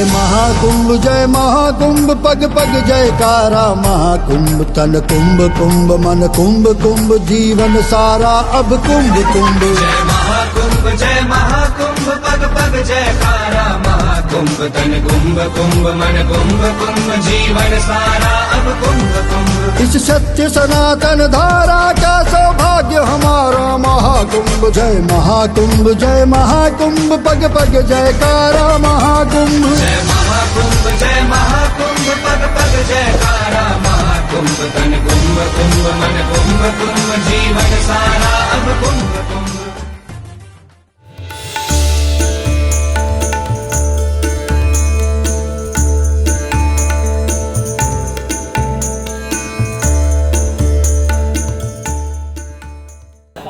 जय महाकुंभ पग पग जयकारा महाकुंभ तन कुंभ कुंभ मन कुंभ कुंभ जीवन सारा अब कुंभ कुंभ। जय महाकुंभ पग पग जयकारा महाकुंभ तन कुंभ कुंभ मन कुंभ कुंभ जीवन सारा अब कुंभ कुंभ। इस सत्य सनातन धारा का सौभाग्य हमारा महाकुंभ जय महाकुंभ पग पग जयकारा महाकुंभ। जय महाकुंभ पग पग जयकारा महाकुंभ तन कुंभ कुंभ मन कुंभ कुंभ जीवन सारा अब कुंभ कुंभ।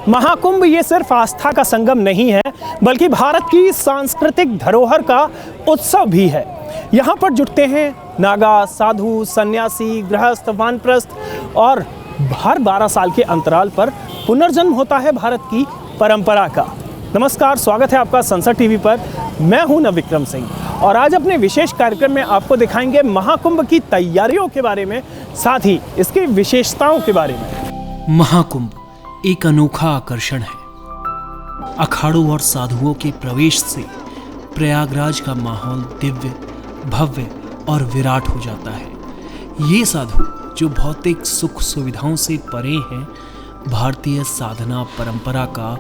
महाकुंभ ये सिर्फ आस्था का संगम नहीं है बल्कि भारत की सांस्कृतिक धरोहर का उत्सव भी है। यहाँ पर जुटते हैं नागा, साधु, सन्यासी, गृहस्थ, वानप्रस्थ और हर 12 साल के अंतराल पर पुनर्जन्म होता है भारत की परंपरा का। नमस्कार, स्वागत है आपका संसद टीवी पर। मैं हूं नवविक्रम सिंह और आज अपने विशेष कार्यक्रम में आपको दिखाएंगे महाकुंभ की तैयारियों के बारे में, साथ ही इसकी विशेषताओं के बारे में। महाकुंभ एक अनोखा आकर्षण है। अखाड़ों और साधुओं के प्रवेश से प्रयागराज का माहौल दिव्य, भव्य और विराट हो जाता है। ये साधु जो भौतिक सुख सुविधाओं से परे हैं, भारतीय साधना परंपरा का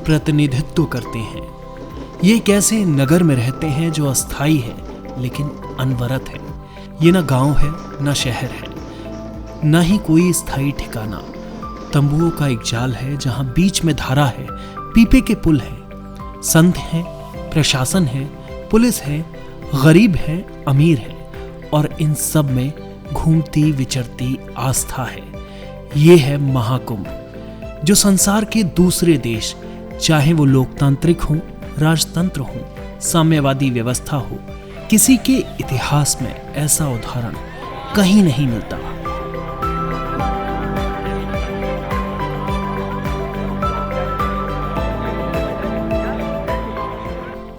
प्रतिनिधित्व करते हैं। ये एक ऐसे नगर में रहते हैं जो अस्थायी है लेकिन अनवरत है। ये न गांव है न शहर है, न ही कोई स्थायी ठिकाना। तंबुओं का एक जाल है जहां बीच में धारा है, पीपे के पुल है, संत हैं, प्रशासन है, पुलिस है, गरीब है, अमीर है और इन सब में घूमती विचरती आस्था है। ये है महाकुंभ जो संसार के दूसरे देश, चाहे वो लोकतांत्रिक हो, राजतंत्र हो, साम्यवादी व्यवस्था हो, किसी के इतिहास में ऐसा उदाहरण कहीं नहीं मिलता।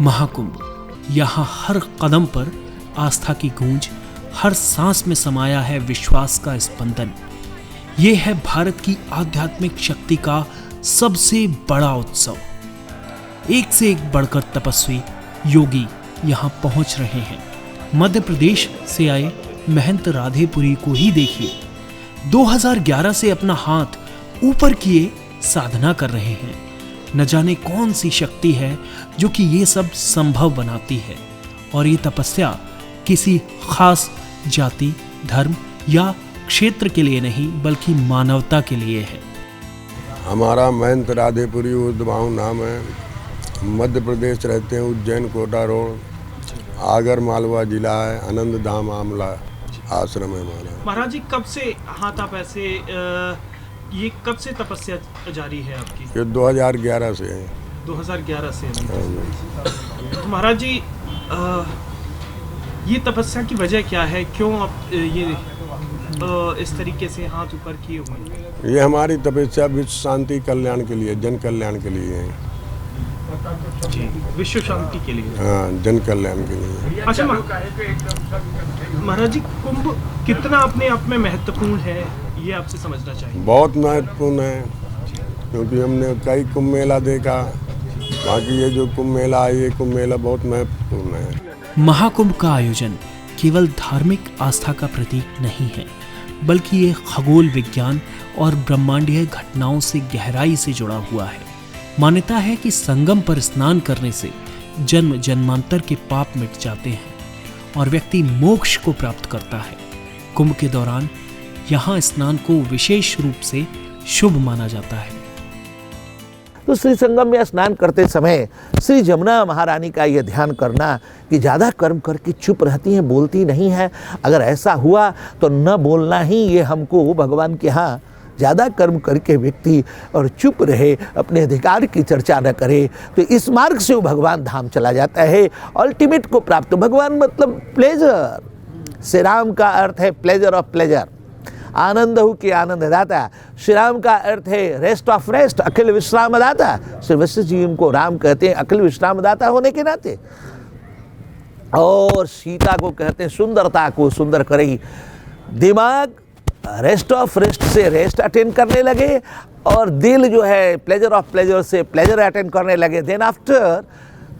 महाकुंभ यहाँ हर कदम पर आस्था की गूंज, हर सांस में समाया है विश्वास का स्पंदन। ये है भारत की आध्यात्मिक शक्ति का सबसे बड़ा उत्सव। एक से एक बढ़कर तपस्वी योगी यहाँ पहुंच रहे हैं। मध्य प्रदेश से आए महंत राधेपुरी को ही देखिए, 2011 से अपना हाथ ऊपर किए साधना कर रहे हैं। न जाने कौन सी शक्ति है जो कि ये सब संभव बनाती है। और ये तपस्या किसी खास जाति, धर्म या क्षेत्र के लिए नहीं बल्कि मानवता के लिए है। हमारा महंत राधेपुरी उर्दवाऊ नाम है। मध्य प्रदेश रहते हैं, उज्जैन कोटा रोड, आगर मालवा जिला है, आनंद धाम आमला आश्रम है हमारा। महाराज जी, कब से हाथ आप ऐसे ये कब से तपस्या जारी है आपकी? ये 2011 से है। 2011 से। तो महाराज जी, ये तपस्या की वजह क्या है? क्यों आप ये इस तरीके से हाथ ऊपर किए हुए? ये हमारी तपस्या विश्व शांति कल्याण के लिए, जन कल्याण के लिए है। जी, विश्व शांति के लिए। हाँ, जन कल्याण के लिए। अच्छा महाराज जी, कुंभ कितना अपने आप में महत्वपूर्ण है ये आपसे समझना चाहिए। बहुत महत्वपूर्ण है क्योंकि हमने कई कुंभ मेला देखा, बाकी ये जो कुंभ मेला है, ये कुंभ मेला बहुत महत्वपूर्ण है। महाकुंभ का आयोजन केवल धार्मिक आस्था का प्रतीक नहीं है बल्कि ये खगोल विज्ञान और ब्रह्मांडीय घटनाओं से गहराई से जुड़ा हुआ है। मान्यता है कि संगम पर स्नान करने से जन्म जन्मांतर के पाप मिट जाते हैं और व्यक्ति मोक्ष को प्राप्त करता है। कुंभ के दौरान यहाँ स्नान को विशेष रूप से शुभ माना जाता है। तो श्री संगम में स्नान करते समय श्री जमुना महारानी का यह ध्यान करना कि ज़्यादा कर्म करके चुप रहती हैं, बोलती नहीं है। अगर ऐसा हुआ तो न बोलना ही ये हमको भगवान के यहाँ ज़्यादा कर्म करके व्यक्ति और चुप रहे, अपने अधिकार की चर्चा न करे, तो इस मार्ग से वो भगवान धाम चला जाता है, अल्टीमेट को प्राप्त। भगवान मतलब प्लेजर, श्री राम का अर्थ है pleasure of pleasure, Anand who की आनंद दाता। श्री राम का अर्थ है रेस्ट ऑफ रेस्ट, अखिल विश्राम दाता। श्री वशिष्ठ जी उनको राम कहते हैं अखिल विश्राम दाता होने के नाते। और सीता को कहते हैं सुंदरता को सुंदर करे। दिमाग रेस्ट ऑफ रेस्ट से रेस्ट अटेंड करने लगे और दिल जो है प्लेजर ऑफ प्लेजर से प्लेजर अटेंड करने लगे। देन आफ्टर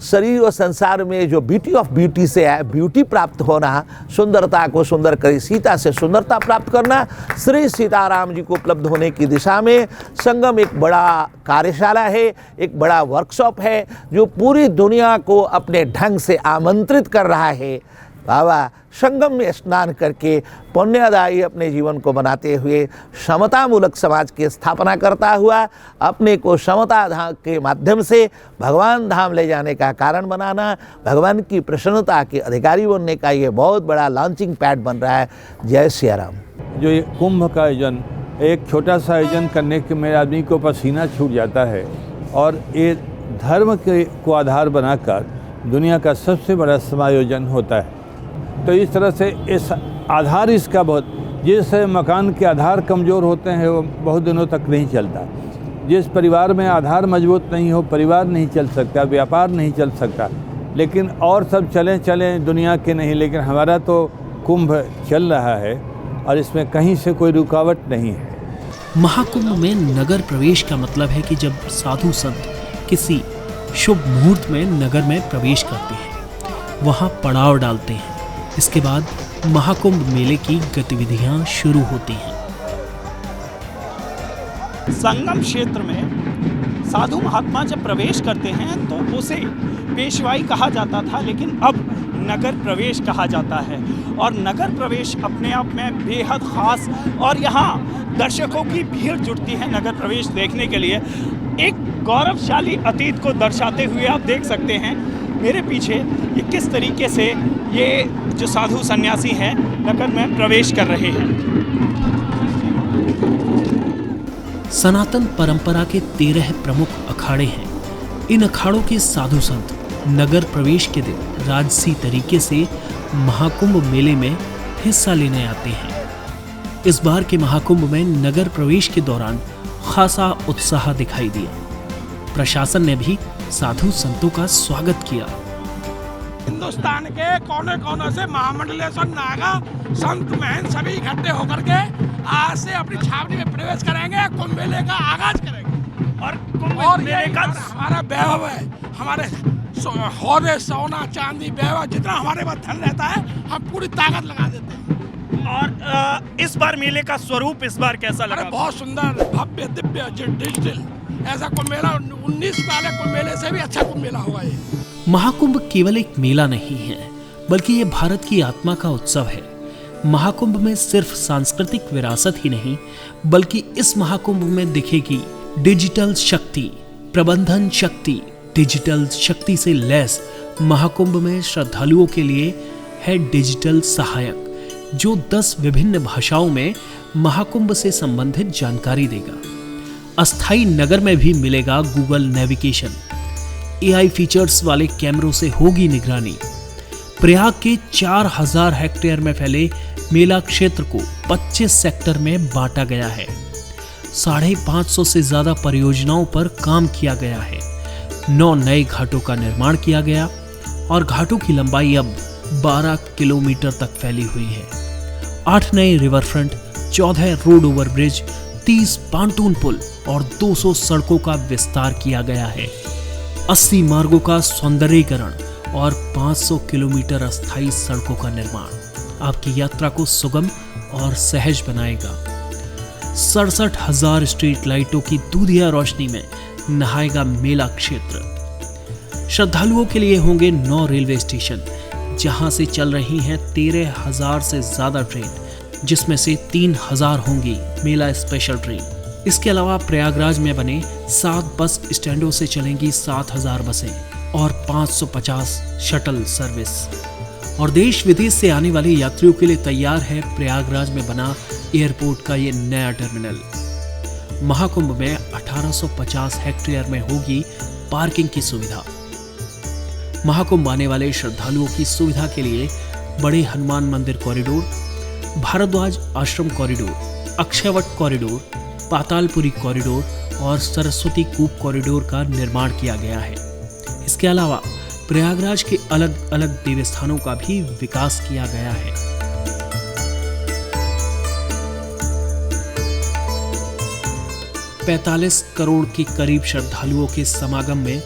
शरीर और संसार में जो ब्यूटी ऑफ ब्यूटी से है ब्यूटी प्राप्त होना, सुंदरता को सुंदर करी, सीता से सुंदरता प्राप्त करना, श्री सीताराम जी को उपलब्ध होने की दिशा में संगम एक बड़ा कार्यशाला है, एक बड़ा वर्कशॉप है जो पूरी दुनिया को अपने ढंग से आमंत्रित कर रहा है। बाबा संगम में स्नान करके पुण्यदायी अपने जीवन को बनाते हुए समतामूलक समाज की स्थापना करता हुआ अपने को समता धाम के माध्यम से भगवान धाम ले जाने का कारण बनाना, भगवान की प्रसन्नता के अधिकारी बनने का ये बहुत बड़ा लॉन्चिंग पैड बन रहा है। जय सिया राम। जो ये कुंभ का आयोजन, एक छोटा सा आयोजन करने के में आदमी को पसीना छूट जाता है और ये धर्म को आधार बनाकर दुनिया का सबसे बड़ा समायोजन होता है। तो इस तरह से इस आधार इसका बहुत, जिस मकान के आधार कमज़ोर होते हैं वो बहुत दिनों तक नहीं चलता। जिस परिवार में आधार मजबूत नहीं हो परिवार नहीं चल सकता, व्यापार नहीं चल सकता। लेकिन और सब चलें दुनिया के नहीं, लेकिन हमारा तो कुंभ चल रहा है और इसमें कहीं से कोई रुकावट नहीं है। महाकुंभ में नगर प्रवेश का मतलब है कि जब साधु संत किसी शुभ मुहूर्त में नगर में प्रवेश करते हैं, वहाँ पड़ाव डालते हैं। इसके बाद महाकुंभ मेले की गतिविधियां शुरू होती हैं। संगम क्षेत्र में साधु महात्मा जब प्रवेश करते हैं तो उसे पेशवाई कहा जाता था, लेकिन अब नगर प्रवेश कहा जाता है और नगर प्रवेश अपने आप में बेहद खास, और यहाँ दर्शकों की भीड़ जुटती है नगर प्रवेश देखने के लिए। एक गौरवशाली अतीत को दर्शाते हुए आप देख सकते हैं मेरे पीछे ये किस तरीके से ये जो साधु सन्यासी हैं नगर में प्रवेश कर रहे हैं। सनातन परंपरा के 13 प्रमुख अखाड़े हैं। इन अखाड़ों के साधु संत नगर प्रवेश के दिन राजसी तरीके से महाकुंभ मेले में हिस्सा लेने आते हैं। इस बार के महाकुंभ में नगर प्रवेश के दौरान खासा उत्साह दिखाई दिया। प्रशासन ने भी साधु संतों का स्वागत किया। हिंदुस्तान के कोने कोने से महामंडलेश्वर नागा संत महंत सभी इकट्ठे होकर के आज से अपनी छावनी में प्रवेश करेंगे, कुंभ मेले का आगाज करेंगे। और कुंभ मेले का हमारा वैभव है, हमारे होने सोना चांदी वैभव जितना हमारे पास धन रहता है हम पूरी ताकत लगा देते हैं। और इस बार मेले का स्वरूप इस बार कैसा लगा? बहुत सुंदर, भव्य, दिव्य, डिजिटल, ऐसा कुंभ मेला 19 वाले कुंभ मेले से भी अच्छा कुंभ मेला होगा ये। महाकुंभ केवल एक मेला नहीं है, बल्कि ये भारत की आत्मा का उत्सव है। महाकुंभ में सिर्फ सांस्कृतिक विरासत ही नहीं, बल्कि इस महाकुंभ में दिखेगी डिजिटल शक्ति, प्रबंधन शक्ति। डिजिटल शक्ति से लैस महाकुंभ में श्रद्धालुओं के लिए है डिजिटल सहायक, जो 10 विभिन्न भाषाओं में महाकुंभ से संबंधित जानकारी देगा। अस्थाई नगर में भी मिलेगा गूगल नेविगेशन। AI फीचर्स वाले कैमरों से होगी निगरानी। प्रयाग के 4000 हेक्टेयर में फैले मेला क्षेत्र को 25 सेक्टर में बांटा गया है। 550 से ज्यादा परियोजनाओं पर काम किया गया है। 9 नए घाटों का निर्माण किया गया और घाटों की लंबाई अब 12 किलोमीटर तक फैली हुई है। 8 नए river front, 14 road over bridge, 30 pontoon पुल और 200 सड़कों का विस्तार किया गया है। 80 मार्गों का सौंदर्यीकरण और 500 किलोमीटर अस्थायी सड़कों का निर्माण आपकी यात्रा को सुगम और सहज बनाएगा। 67,000 स्ट्रीट लाइटों की दूधिया रोशनी में नहाएगा मेला क्षेत्र। श्रद्धालुओं के लिए होंगे 9 रेलवे स्टेशन, जहां से चल रही हैं 13,000 से ज्यादा ट्रेन, जिसमें से 3,000 होंगी मेला स्पेशल ट्रेन। इसके अलावा प्रयागराज में बने 7 बस स्टैंडों से चलेंगी 7,000 बसें और 550 शटल सर्विस। और देश विदेश से आने वाले यात्रियों के लिए तैयार है प्रयागराज में बना एयरपोर्ट का ये नया टर्मिनल। महाकुंभ में 1850 हेक्टेयर में होगी पार्किंग की सुविधा। महाकुंभ आने वाले श्रद्धालुओं की सुविधा के लिए बड़े हनुमान मंदिर कॉरिडोर, भारद्वाज आश्रम corridor, Akshayavat corridor, Patalpuri corridor और सरस्वती कूप कॉरिडोर का निर्माण किया गया है। इसके अलावा प्रयागराज के अलग अलग देवस्थानों का भी विकास किया गया है। $45 करोड़ के करीब श्रद्धालुओं के समागम में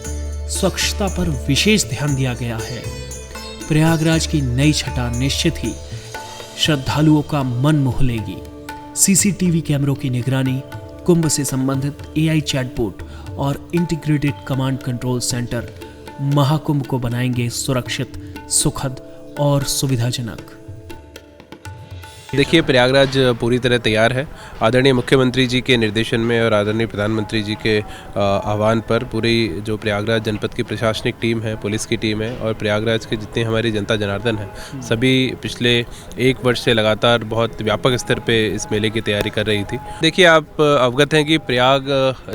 स्वच्छता पर विशेष ध्यान दिया गया है। प्रयागराज की नई छटा निश्चित ही श्रद्धालुओं का मन मोह लेगी। सीसीटीवी कैमरों की निगरानी, कुंभ से संबंधित AI चैटबोट और integrated command control centre Mahakumbh को बनाएंगे सुरक्षित, सुखद और सुविधाजनक। देखिए, प्रयागराज पूरी तरह तैयार है। आदरणीय मुख्यमंत्री जी के निर्देशन में और आदरणीय प्रधानमंत्री जी के आह्वान पर पूरी जो प्रयागराज जनपद की प्रशासनिक टीम है, पुलिस की टीम है और प्रयागराज के जितने हमारी जनता जनार्दन है, सभी पिछले 1 वर्ष से लगातार बहुत व्यापक स्तर पे इस मेले की तैयारी कर रही थी। देखिए, आप अवगत हैं कि प्रयाग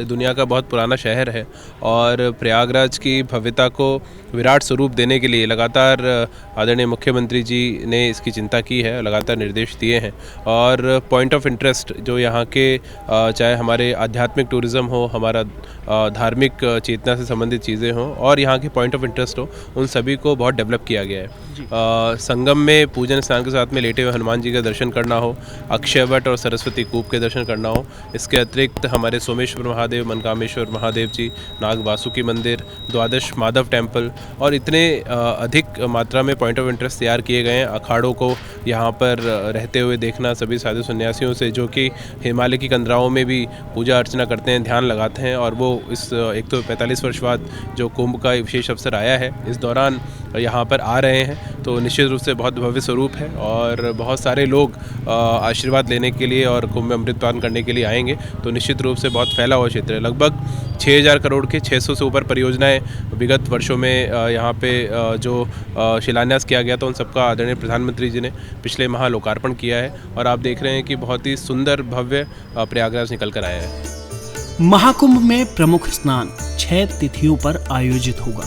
दुनिया का बहुत पुराना शहर है और प्रयागराज की भव्यता को विराट स्वरूप देने के लिए लगातार आदरणीय मुख्यमंत्री जी ने इसकी चिंता की है, लगातार निर्देश दिए हैं। और पॉइंट ऑफ इंटरेस्ट जो यहाँ के चाहे हमारे आध्यात्मिक टूरिज़्म हो, हमारा धार्मिक चेतना से संबंधित चीज़ें हों और यहाँ के पॉइंट ऑफ इंटरेस्ट हो, उन सभी को बहुत डेवलप किया गया है। संगम में पूजन स्नान के साथ में लेटे हुए हनुमान जी का दर्शन करना हो, अक्षयवट और सरस्वती कूप के दर्शन करना हो, इसके अतिरिक्त हमारे सोमेश्वर महादेव, मनकामेश्वर महादेव जी, नाग वासुकी मंदिर, द्वादश माधव टेम्पल और इतने अधिक मात्रा में पॉइंट ऑफ इंटरेस्ट तैयार किए गए हैं। अखाड़ों को यहाँ पर रहते हुए देखना, सभी साधु सन्यासियों से जो कि हिमालय की कंदराओं में भी पूजा अर्चना करते हैं, ध्यान लगाते हैं और वो इस एक तो 45 वर्ष बाद जो कुंभ का विशेष अवसर आया है, इस दौरान यहाँ पर आ रहे हैं, तो निश्चित रूप से बहुत भव्य स्वरूप है और बहुत सारे लोग आशीर्वाद लेने के लिए और कुंभ में अमृतपान करने के लिए आएंगे। तो निश्चित रूप से बहुत फैला हुआ क्षेत्र है। लगभग 6000 करोड़ के 600 से ऊपर परियोजनाएं विगत वर्षों में यहाँ पे जो शिलान्यास किया गया था, उन सबका आदरणीय प्रधानमंत्री जी ने पिछले माह लोकार्पण किया है और आप देख रहे हैं कि बहुत ही सुंदर भव्य प्रयागराज निकल कर आया है। महाकुंभ में प्रमुख स्नान 6 तिथियों पर आयोजित होगा।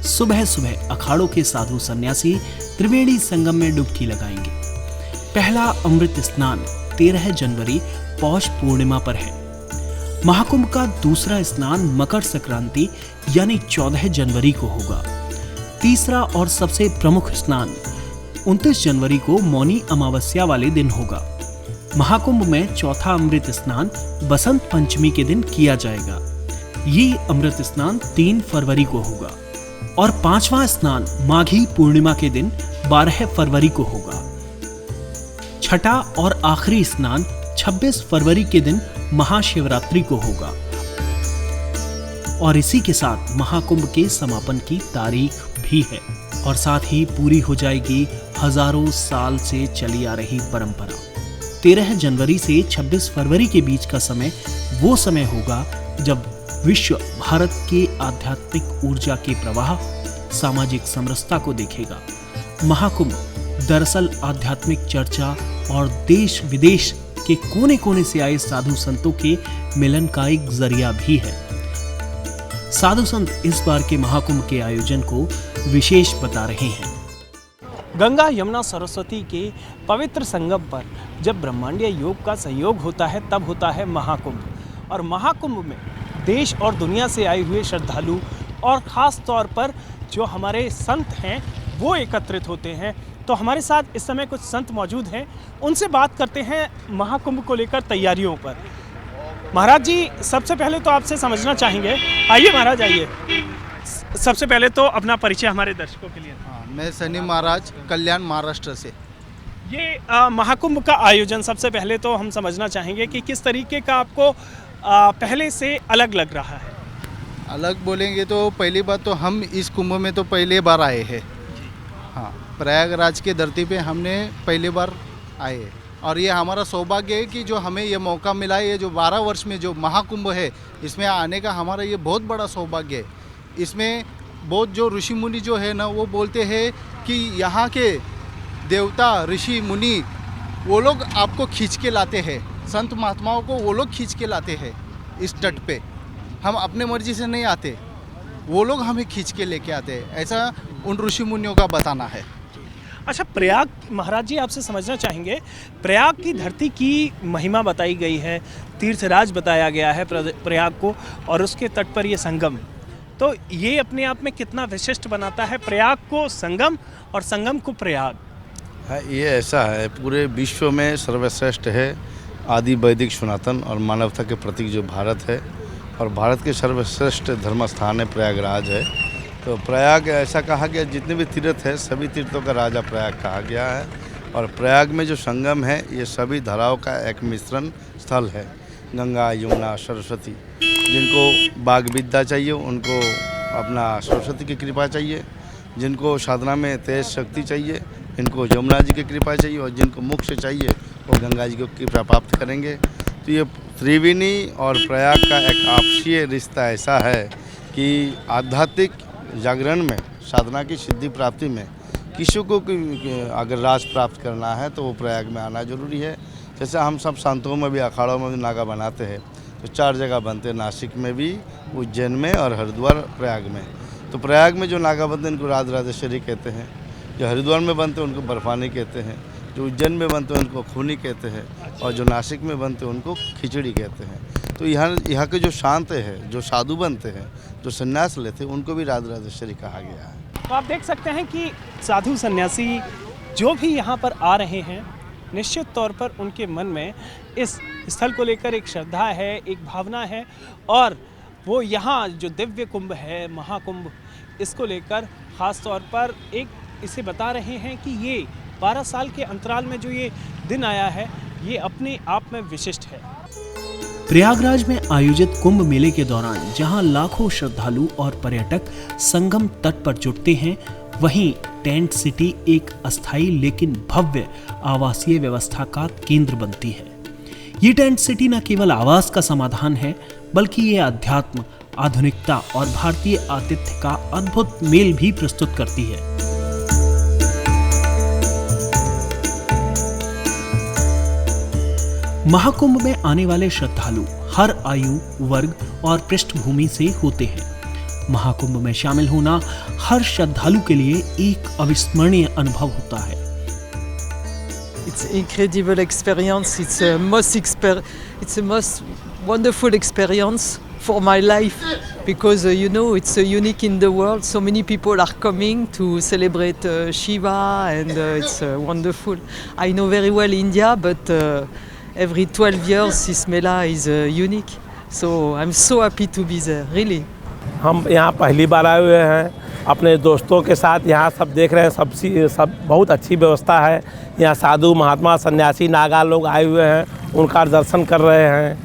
सुबह सुबह अखाड़ों के साधु सन्यासी त्रिवेणी संगम में डुबकी लगाएंगे। पहला अमृत स्नान 13 जनवरी पौष पूर्णिमा पर है। महाकुंभ का दूसरा स्नान मकर संक्रांति यानी 14 जनवरी को होगा। तीसरा और सबसे प्रमुख स्नान 29 जनवरी को मौनी अमावस्या वाले दिन होगा। महाकुंभ में चौथा अमृत स्नान बसंत पंचमी के दिन किया जाएगा। ये अमृत स्नान 3 फरवरी को होगा और 5वां स्नान माघी पूर्णिमा के दिन 12 फरवरी को होगा। छठा और आखिरी स्नान 26 फरवरी के दिन महाशिवरात्रि को होगा और इसी के साथ महाकुंभ के समापन की तारीख भी है और साथ ही पूरी हो जाएगी हजारों साल से चली आ रही परंपरा। 13 जनवरी से 26 फरवरी के बीच का समय वो समय होगा जब विश्व भारत के आध्यात्मिक ऊर्जा के प्रवाह, सामाजिक समरसता को देखेगा। महाकुंभ दरअसल आध्यात्मिक चर्चा और देश विदेश के कोने कोने से आए साधु संतों के मिलन का एक जरिया भी है। साधु संत इस बार के महाकुंभ के आयोजन को विशेष बता रहे हैं। गंगा यमुना सरस्वती के पवित्र संगम पर जब ब्रह्मांडीय योग का संयोग होता है, तब होता है महाकुंभ। और महाकुंभ में देश और दुनिया से आए हुए श्रद्धालु और ख़ास तौर पर जो हमारे संत हैं वो एकत्रित होते हैं। तो हमारे साथ इस समय कुछ संत मौजूद हैं, उनसे बात करते हैं महाकुंभ को लेकर तैयारियों पर। महाराज जी, सबसे पहले तो आपसे समझना चाहेंगे, आइए महाराज आइए, सबसे पहले तो अपना परिचय हमारे दर्शकों के लिए। मैं सनी महाराज, कल्याण, महाराष्ट्र से। ये महाकुंभ का आयोजन सबसे पहले तो हम समझना चाहेंगे कि किस तरीके का आपको पहले से अलग लग रहा है। अलग बोलेंगे तो पहली बात तो हम इस कुंभ में तो पहले बार आए हैं। हाँ, प्रयागराज के धरती पे हमने पहली बार आए हैं और ये हमारा सौभाग्य है कि जो हमें ये मौका मिला है, ये जो 12 वर्ष में जो महाकुंभ है, इसमें आने का हमारा ये बहुत बड़ा सौभाग्य है। इसमें बहुत जो ऋषि मुनि जो है ना, वो बोलते हैं कि यहाँ के देवता, ऋषि मुनि, वो लोग आपको खींच के लाते हैं, संत महात्माओं को वो लोग खींच के लाते हैं इस तट पे। हम अपने मर्जी से नहीं आते, वो लोग हमें खींच के लेके आते हैं, ऐसा उन ऋषि मुनियों का बताना है। अच्छा, प्रयाग, महाराज जी आपसे समझना चाहेंगे, प्रयाग की धरती की महिमा बताई गई है, तीर्थराज बताया गया है प्रयाग को, और उसके तट पर ये संगम। तो ये अपने आप में कितना विशिष्ट बनाता है प्रयाग को संगम और संगम को प्रयाग? हाँ, ये ऐसा है, पूरे विश्व में सर्वश्रेष्ठ है, आदि वैदिक सनातन और मानवता के प्रतीक जो भारत है, और भारत के सर्वश्रेष्ठ धर्म स्थान है प्रयागराज है। तो प्रयाग ऐसा कहा गया, जितने भी तीर्थ है सभी तीर्थों का राजा प्रयाग कहा गया है। और प्रयाग में जो संगम है ये सभी धाराओं का एक मिश्रण स्थल है। गंगा, यमुना, सरस्वती, जिनको बाग विद्या चाहिए उनको अपना सरस्वती की कृपा चाहिए, जिनको साधना में तेज शक्ति चाहिए इनको यमुना जी की कृपा चाहिए, और जिनको मोक्ष चाहिए वो गंगा जी की कृपा प्राप्त करेंगे। तो ये त्रिवेणी और प्रयाग का एक आपसी रिश्ता ऐसा है कि आध्यात्मिक जागरण में, साधना की सिद्धि प्राप्ति में किसी को अगर राज प्राप्त करना है तो वो प्रयाग में आना जरूरी है। जैसे हम सब संतों में भी, अखाड़ों में भी नागा बनाते हैं, तो 4 जगह बनते हैं, नासिक में भी, उज्जैन में और हरिद्वार प्रयाग में। तो प्रयाग में जो नागा बनते हैं उनको राजराजेश्वरी कहते हैं, जो हरिद्वार में बनते हैं उनको बर्फानी कहते हैं, जो उज्जैन में बनते हैं उनको खूनी कहते हैं, और जो नासिक में बनते हैं उनको खिचड़ी कहते हैं। तो यहाँ के जो शांत है, जो साधु बनते हैं, जो संन्यास लेते हैं, उनको भी राजराजेश्वरी कहा गया है। तो आप देख सकते हैं कि साधु सन्यासी जो भी यहाँ पर आ रहे हैं, निश्चित तौर पर उनके मन में इस स्थल को लेकर एक श्रद्धा है, एक भावना है, और वो यहाँ जो दिव्य कुंभ है, महाकुंभ, इसको लेकर ख़ास तौर पर एक इसे बता रहे हैं कि ये 12 साल के अंतराल में जो ये दिन आया है ये अपने आप में विशिष्ट है। प्रयागराज में आयोजित कुंभ मेले के दौरान जहां लाखों श्रद्धालु और पर्यटक संगम तट पर जुटते हैं, वहीं टेंट सिटी एक अस्थायी लेकिन भव्य आवासीय व्यवस्था का केंद्र बनती है। ये टेंट सिटी न केवल आवास का समाधान है, बल्कि ये अध्यात्म, आधुनिकता और भारतीय आतिथ्य का अद्भुत मेल भी प्रस्तुत करती है। महाकुंभ में आने वाले श्रद्धालु हर आयु, वर्ग और पृष्ठभूमि से होते हैं। महाकुंभ में शामिल होना हर श्रद्धालु के लिए एक अविस्मरणीय अनुभव होता है। It's an incredible experience. It's a most wonderful experience for my life because it's unique in the world. So many people are coming to celebrate Shiva, and it's wonderful. I know very well India, but every 12 years this Mela is unique. So I'm so happy to be there, really. हम यहाँ पहली बार आए हुए हैं अपने दोस्तों के साथ। यहाँ सब देख रहे हैं, सब बहुत अच्छी व्यवस्था है। यहाँ साधु, महात्मा, सन्यासी, नागा लोग आए हुए हैं, उनका दर्शन कर रहे हैं।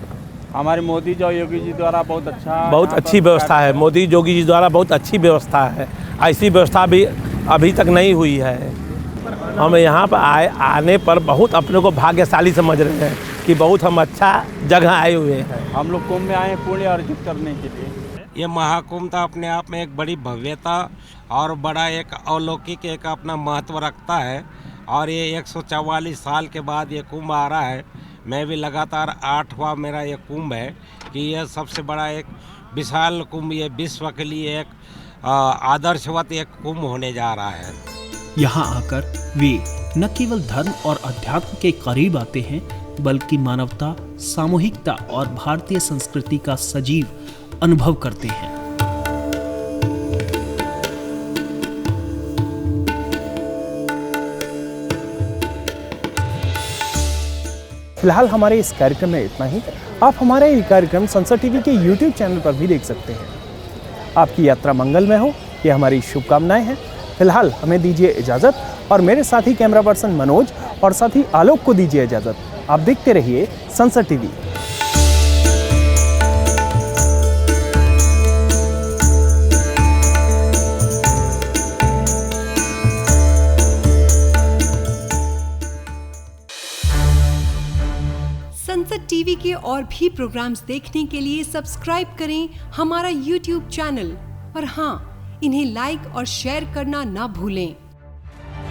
हमारे मोदी जो योगी जी द्वारा बहुत अच्छी व्यवस्था है। मोदी योगी जी द्वारा बहुत अच्छी व्यवस्था है। ऐसी व्यवस्था भी अभी तक नहीं हुई है। हम यहाँ पर आने पर बहुत अपने को भाग्यशाली समझ रहे हैं कि बहुत हम अच्छा जगह आए हुए हैं। हम लोग कुंभ में आए पुण्य अर्जित करने के लिए। ये महाकुंभ तो अपने आप में एक बड़ी भव्यता और बड़ा एक अलौकिक एक अपना महत्व रखता है, और ये 144 साल के बाद ये कुंभ आ रहा है। मैं भी लगातार 8वां मेरा ये कुंभ है कि यह सबसे बड़ा एक विशाल कुंभ, ये विश्व के लिए एक आदर्शवत एक कुंभ होने जा रहा है। यहाँ आकर वे न केवल धर्म और अध्यात्म के करीब आते हैं, बल्कि मानवता, सामूहिकता और भारतीय संस्कृति का सजीव अनुभव करते हैं। फिलहाल हमारे इस कार्यक्रम में इतना ही। आप हमारे ये कार्यक्रम संसद टीवी के YouTube चैनल पर भी देख सकते हैं। आपकी यात्रा मंगलमय हो, ये हमारी शुभकामनाएं हैं। फिलहाल हमें दीजिए इजाज़त, और मेरे साथी कैमरा पर्सन मनोज और साथी आलोक को दीजिए इजाज़त। आप देखते रहिए संसद टीवी। संसद टीवी के और भी प्रोग्राम्स देखने के लिए सब्सक्राइब करें हमारा YouTube चैनल, और हाँ, इन्हें लाइक और शेयर करना ना भूलें।